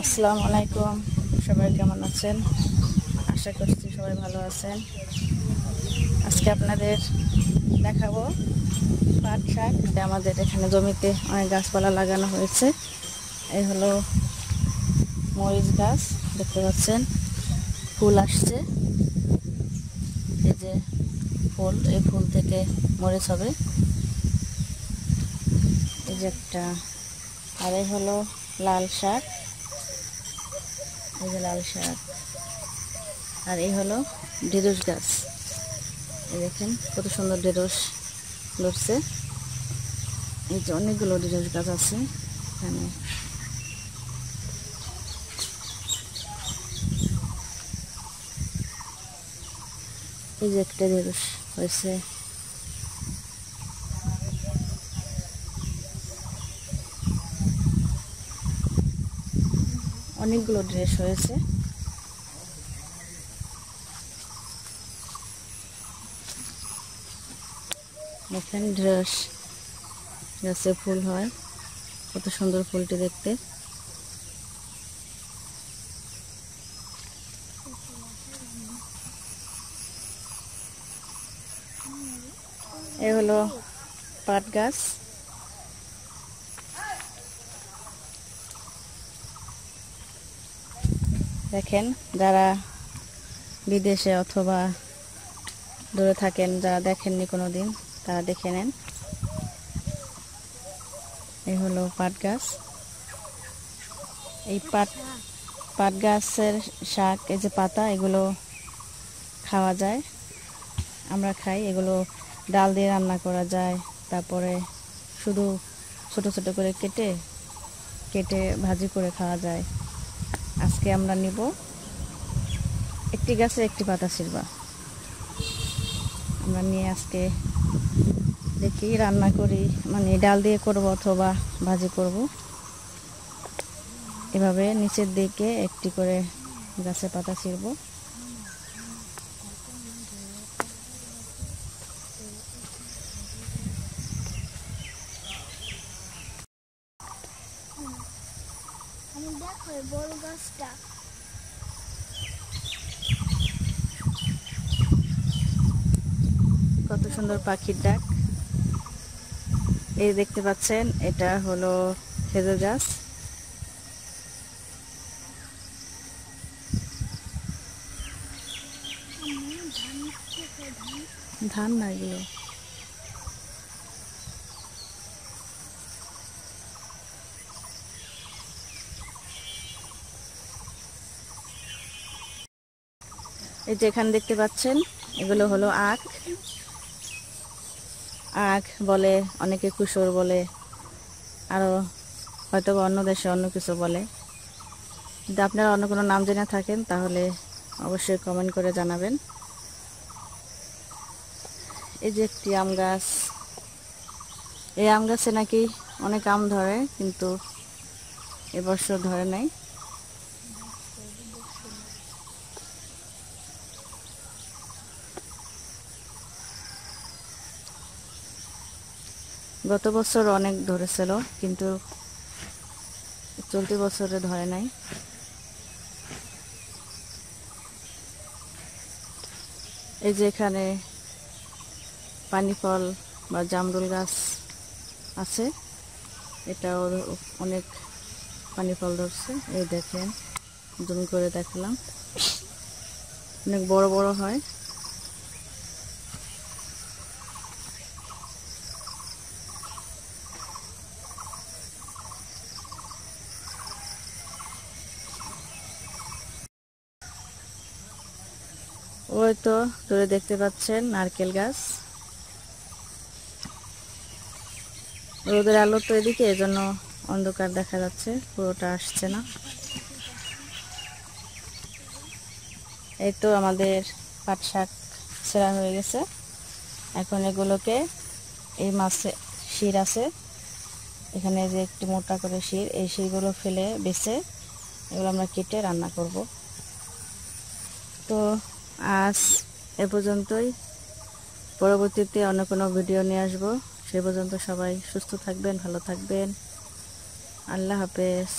আসসালামু আলাইকুম। সবাই কেমন আছেন? আশা করছি সবাই ভালো আছেন। আজকে আপনাদের দেখাবো পাট শাক। আমাদের এখানে জমিতে অনেক গাছপালা লাগানো হয়েছে। এই হলো মরিচ গাছ, দেখতে পাচ্ছেন ফুল আসছে। এই যে ফুল, এই ফুল থেকে মরিচ হবে। এই যে একটা, আর এই হলো লাল শাক, এই যে লাল শাক। আর এই হলো ঢেঁড়স গাছ, এই দেখেন কত সুন্দর ঢেঁড়স লড়ছে। এই যে অনেকগুলো ঢেঁড়স গাছ আছে এখানে। এই যে একটা ঢেঁড়স হয়েছে। অনেকগুলো ঢেঁড়স হয়েছে। দেখেন ঢেঁড়স গাছে ফুল হয়, কত সুন্দর ফুলটি দেখতে। এই হলো পাট গাছ। দেখেন, যারা বিদেশে অথবা দূরে থাকেন, যারা দেখেননি কোনোদিন, তারা দেখে নেন। এই হলো পাট গাছ। এই পাট গাছের শাক, এই যে পাতা, এগুলো খাওয়া যায়, আমরা খাই। এগুলো ডাল দিয়ে রান্না করা যায়, তারপরে শুধু ছোট ছোট করে কেটে কেটে ভাজি করে খাওয়া যায়। আজকে আমরা নিব একটি গাছে একটি পাতা ছিঁড়বা। আমরা নিয়ে আজকে দেখি রান্না করি, মানে ডাল দিয়ে করব অথবা ভাজি করব। এভাবে নিচের দিকে একটি করে গাছে পাতা ছিঁড়ব। বড় গাছটা কত সুন্দর পাখির ডাক। এই দেখতে পাচ্ছেন, এটা হলো খেজুর গাছ। ধান না এগুলো, এই যে এখানে দেখতে পাচ্ছেন, এগুলো হলো আখ। আখ বলে অনেকে, কুসুর বলে, আরো হয়তো অন্য দেশে অন্য কিছু বলে। যদি আপনারা অন্য কোনো নাম জেনে থাকেন তাহলে অবশ্যই কমেন্ট করে জানাবেন। এই যে একটি আম গাছ। এই আম গাছে নাকি অনেক আম ধরে, কিন্তু এবছর ধরে নাই। গত বছর অনেক ধরেছিল, কিন্তু চলতি বছরে ধরে নাই। এই যে এখানে পানি ফল বা জামরুল গাছ আছে, এটাও অনেক পানি ফল ধরছে। এই দেখেন, জুম করে দেখলাম, অনেক বড় বড় হয়। ওই তো দূরে দেখতে পাচ্ছেন নারকেল গাছ। রোদের আলো তো এদিকে, এজন্য অন্ধকার দেখা যাচ্ছে, পুরোটা আসছে না। এই তো আমাদের পাট শাক ছেঁড়া হয়ে গেছে। এখন এগুলোকে, এই মাছে শির আছে এখানে, যে একটু মোটা করে শির, এই শিরগুলো ফেলে বেছে এগুলো আমরা কেটে রান্না করব। তো আজ এ পর্যন্তই। পরবর্তীতে অন্য কোনো ভিডিও নিয়ে আসবো। সে পর্যন্ত সবাই সুস্থ থাকবেন, ভালো থাকবেন। আল্লাহ হাফেজ।